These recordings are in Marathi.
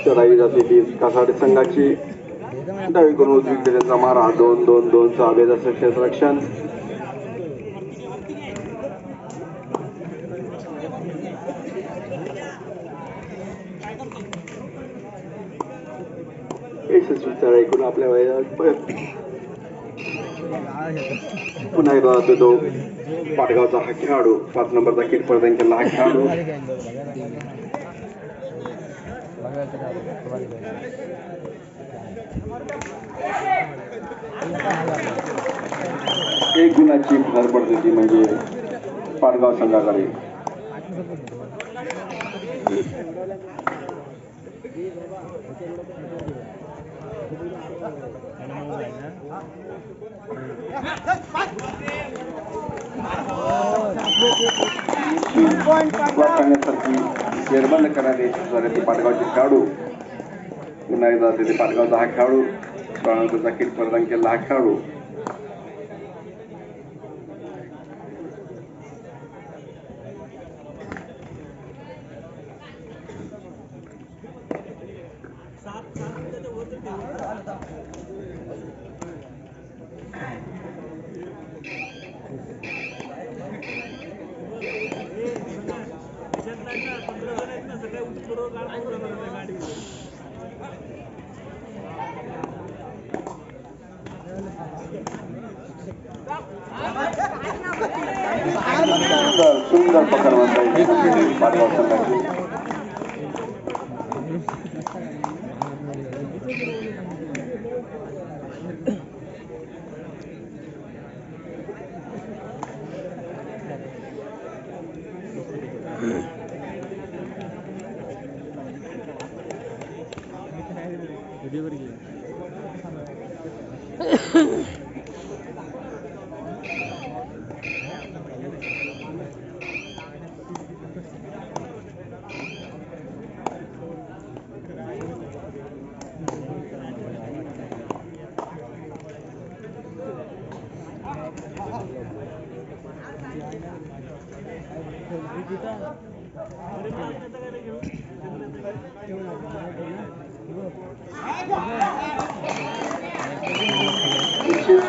चढाई जाते ती कासाडे संघाची डावीकडून उजवीकडे त्यांचा मारा 2-2-2चा अभेदाचं क्षेत्ररक्षण. यशस्वी चढाई करून आपल्या पुन्हा एकदा तो पाटगावचा हा खेळाडू 5 नंबरचा किट प्रदान केला. हा खेळाडू एक गुणाची भर पडते ती म्हणजे पाटगाव संघाकडे. निर्बंध करण्यात येत ते पाटगावचे खेळाडू. पुन्हा एकदा तिथे पाटगावचा हा खेळाडू 16 नंबरचा किट प्रदान केला. हा खेळाडू सुंदर पकड म्हणता येईल पाटगाव संघाची.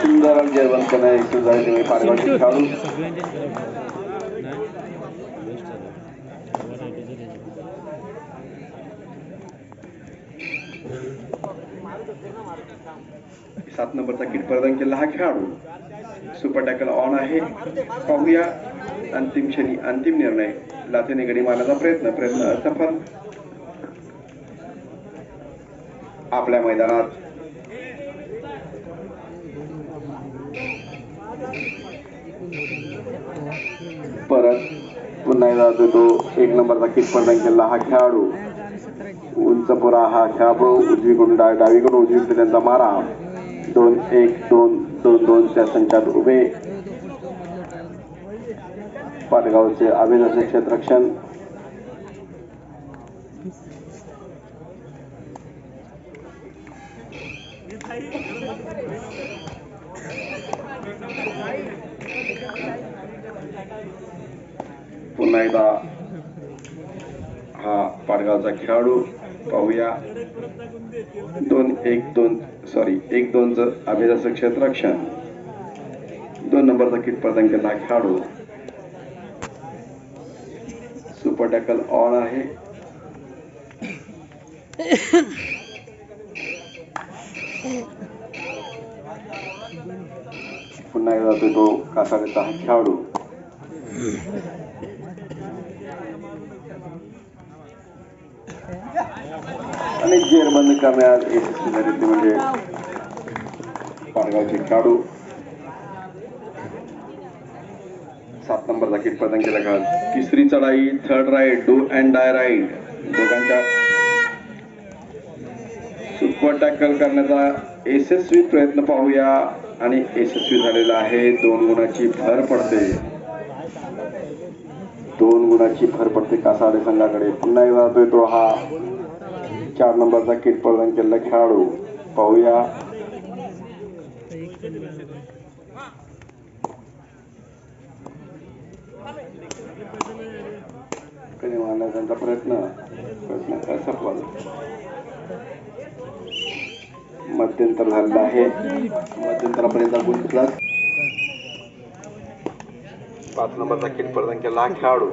सुंदर जेवण करणारे पाटगावचे खेळाडू. सात नंबरचा किट प्रदान केला हा खेळाडू. सुपर टॅकल ऑन आहे. पाहूया अंतिम क्षणी अंतिम निर्णय. लाथेने गडी मारण्याचा प्रयत्न असफल. आपल्या मैदानात परत पुन्हा एकदा तो 1 नंबरचा किट प्रदान केला हा खेळाडू. उंचपुरा हा खेळाडू उजवीकडून डावीकडून उजवीकडे त्यांचा मारा 2-1-2-2-2च्या संचात उभे पाटगावचे अभिनव क्षेत्ररक्षण. पुन्हा एकदा हा पाटगावचा खेळाडू. पाहूया 1-2चं अभिजाचं क्षेत्ररक्षण. 2 नंबरचा किट प्रदान केला खेळाडू. सुपर टॅकल ऑन आहे. पुन्हा एकदा तो कासाडीचा हा खेळाडू. आणि जेरबंद करण्यात यशस्वी झाले ते म्हणजे पाटगावचे खेळाडू. 7 नंबरचा किट प्रदान केला का. तिसरी चढाई third raid do and die raid दोघांच्या सुपर टॅकल करण्याचा यशस्वी प्रयत्न पाहूया आणि यशस्वी झालेला आहे. 2 गुणाची भर पडते. 2 गुणाची भर पडते कासाडे संघाकडे. पुन्हा एकदा जातोय तो हा 4 नंबरचा किट प्रदान केलेला खेळाडू. पाहूया कधी मारला त्यांचा प्रयत्न असफल. मध्यंतर झालेला आहे. मध्यंतरापर्यंत गुण प्लस. 5 नंबरचा किट प्रदान केला हा खेळाडू.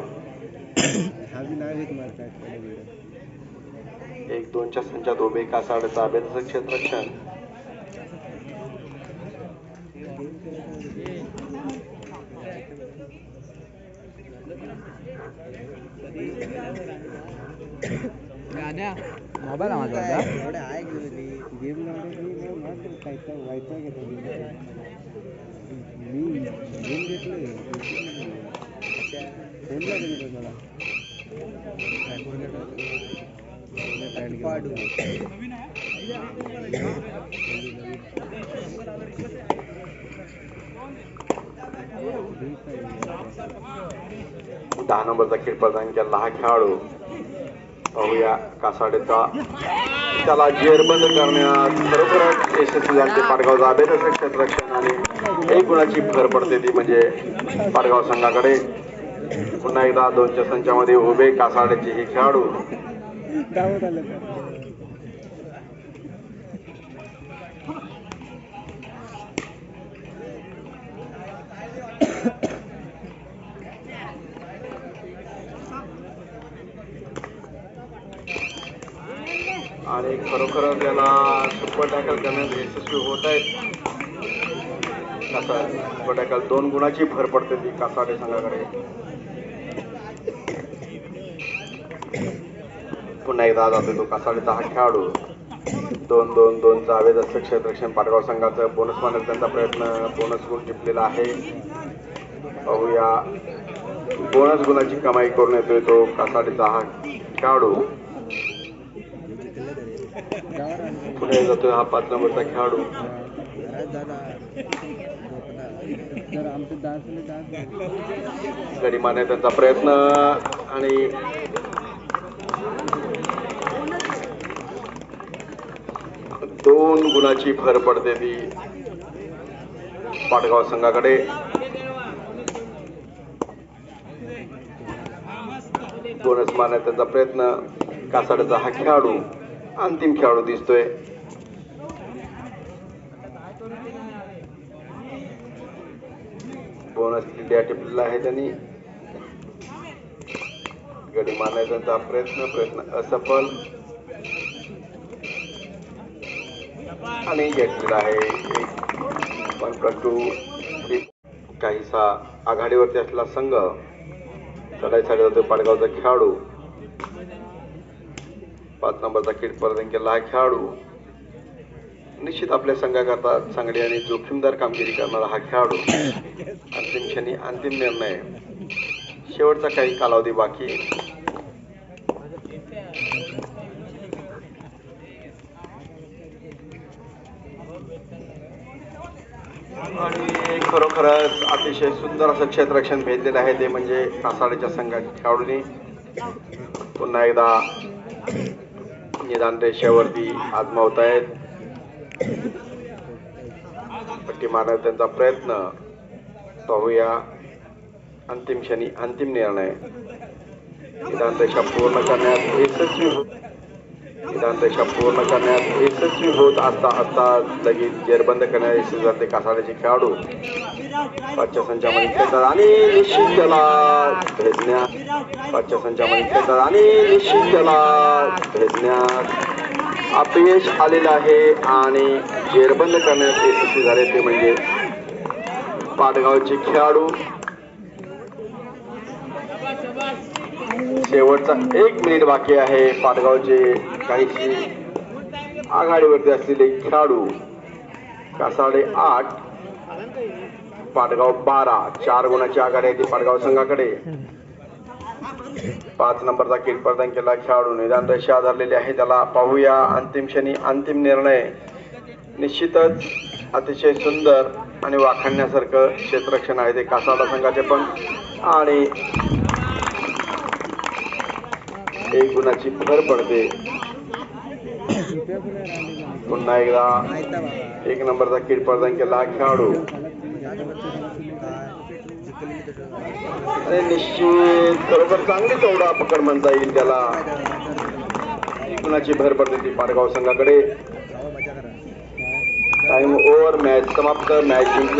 1-2च्या संचात उभे कासाड्याचा अभेदक क्षेत्ररक्षण. मोबाईल माझा पाडू 10 नंबरचा किट प्रदान केला हा खेळाडू. पाहूया कासाडेचा त्याला जेरबंद करण्यात खरोखरच यशस्वी झाले. पाडगावचा अभेदक क्षेत्ररक्षण आणि 1 गुणाची भर पडते ती म्हणजे पाडगाव संघाकडे. पुन्हा एकदा 2च्या संचामध्ये उभे कासाडेचे हे खेळाडू. आणि खरोखर त्याला सुपर टॅकल करण्यात यशस्वी होत आहेत. सुपर टॅकल 2 गुणाची भर पडते ती कासाडे संघाकडे. पुन्हा एकदा जातो तो कासाडेचा हा खेळाडू. 2-2-2चा अभेदक क्षेत्ररक्षण पाडगाव संघाचं. बोनस मारण्याचा त्यांचा प्रयत्न. बोनस गुण टिपलेला आहे. पाहूया बोनस गुणाची कमाई करून येतोय तो कासाडेचा हा खेळाडू. पुढे जातोय हा 5 नंबरचा खेळाडू. गडी मारण्याचा त्यांचा प्रयत्न आणि 2 गुणाची भर पडते ती पाडगाव संघाकडे. बोनस मारण्याचा त्यांचा प्रयत्न कासाड्याचा हा खेळाडू. अंतिम खेळाडू दिसतोय. बोनस इंडिया टिपलेला आहे त्यांनी. गडी मारण्याचा प्रयत्न असफल आणि घेतलेला आहे. 1+2 काहीसा आघाडीवरती असलेला संघ चढाईसाठी जातो पाडगावचा खेळाडू. 5 नंबरचा किट प्रदान केला हा खेळाडू. निश्चित आपल्या संघाकरता चांगली आणि जोखीमदार कामगिरी करणारा हा खेळाडू. अंतिम क्षणी अंतिम निर्णय. शेवटचा काही कालावधी बाकी. आणि खरोखरच अतिशय सुंदर असं क्षेत्ररक्षण भेटलेलं आहे ते म्हणजे कासाडेच्या संघाच्या खेळाडूंनी. पुन्हा एकदा निदान रेषेवरती आजमावत आहेत. पट्टी मारण्याचा त्यांचा प्रयत्न. पाहूया अंतिम क्षणी अंतिम निर्णय. निदान रेषा पूर्ण करण्यात यशस्वी होत असता लगेच जेरबंद करण्यात यशस्वी झाले कासाड्याचे खेळाडू. 5च्या संचामध्ये खेळतात आणि निश्चित त्याला भेदण्यात अपयश आलेलं आहे आणि जेरबंद करण्यात यशस्वी झाले ते म्हणजे पाडगावचे खेळाडू. शेवटचा 1 मिनिट बाकी आहे. पाडगावचे काहीशी आघाडीवरती असलेले खेळाडू. कासाडे 8 पाडगाव 12. 4 गुणाची आघाडी आहे ती पाडगाव संघाकडे. 5 नंबरचा किट प्रदान केला खेळाडू. निदान रेषा आधारलेली आहे त्याला. पाहूया अंतिम क्षणी अंतिम निर्णय. निश्चितच अतिशय सुंदर आणि वाखाणण्यासारखं क्षेत्ररक्षण आहे ते कासाडा संघाचे पण. आणि 1 गुणाची भर पडते. पुन्हा एकदा 1 नंबरचा किट प्रदान केला खेळाडू. आणि निश्चित खरोखर चांगली चौडा पकड म्हणता येईल त्याला. कुणाची भर पडते ती पाडगाव संघाकडे. टाइम ओव्हर, मॅच समाप्त, मॅच जिंकली.